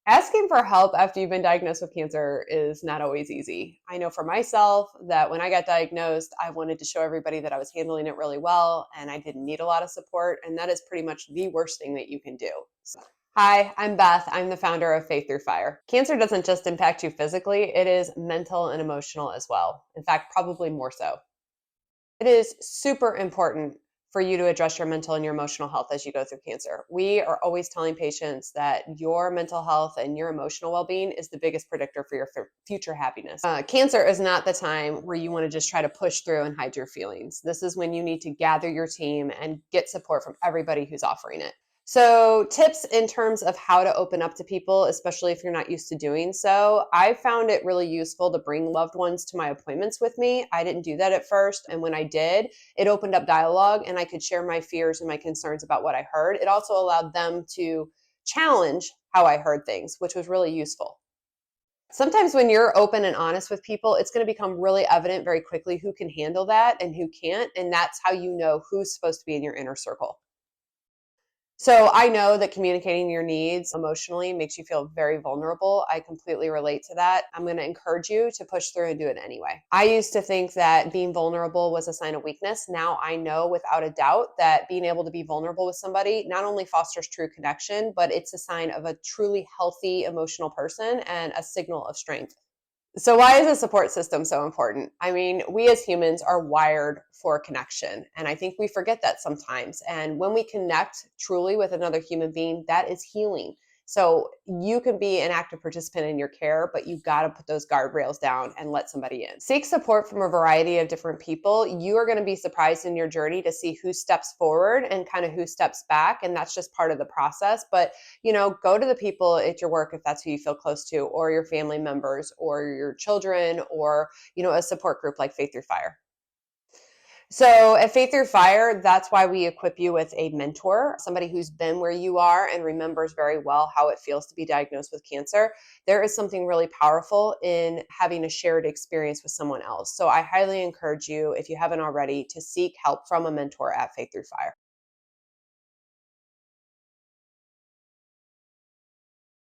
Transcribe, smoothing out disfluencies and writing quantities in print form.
Asking for help after you've been diagnosed with cancer is not always easy. I know for myself that when I got diagnosed, I wanted to show everybody that I was handling it really well and I didn't need a lot of support. And that is pretty much the worst thing that you can do. Hi, I'm Beth. I'm the founder of Faith Through Fire. Cancer doesn't just impact you physically, it is mental and emotional as well. In fact, probably more so. It is super important for you to address your mental and your emotional health as you go through cancer. We are always telling patients that your mental health and your emotional well being is the biggest predictor for your future happiness. Cancer is not the time where you want to just try to push through and hide your feelings. This is when you need to gather your team and get support from everybody who's offering it. So, tips in terms of how to open up to people, especially if you're not used to doing so. I found it really useful to bring loved ones to my appointments with me. I didn't do that at first. And when I did, it opened up dialogue and I could share my fears and my concerns about what I heard. It also allowed them to challenge how I heard things, which was really useful. Sometimes when you're open and honest with people, it's going to become really evident very quickly who can handle that and who can't. And that's how you know who's supposed to be in your inner circle. So I know that communicating your needs emotionally makes you feel very vulnerable. I completely relate to that. I'm going to encourage you to push through and do it anyway. I used to think that being vulnerable was a sign of weakness. Now I know without a doubt that being able to be vulnerable with somebody not only fosters true connection, but it's a sign of a truly healthy emotional person and a signal of strength. So why is a support system so important? I mean, we as humans are wired for connection, and I think we forget that sometimes. And when we connect truly with another human being, that is healing. So you can be an active participant in your care, but you've got to put those guardrails down and let somebody in. Seek support from a variety of different people. You are going to be surprised in your journey to see who steps forward and kind of who steps back, and that's just part of the process. But go to the people at your work if that's who you feel close to, or your family members, or your children, or a support group like Faith Through Fire. So at Faith Through Fire, that's why we equip you with a mentor, somebody who's been where you are and remembers very well how it feels to be diagnosed with cancer. There is something really powerful in having a shared experience with someone else. So I highly encourage you, if you haven't already, to seek help from a mentor at Faith Through Fire.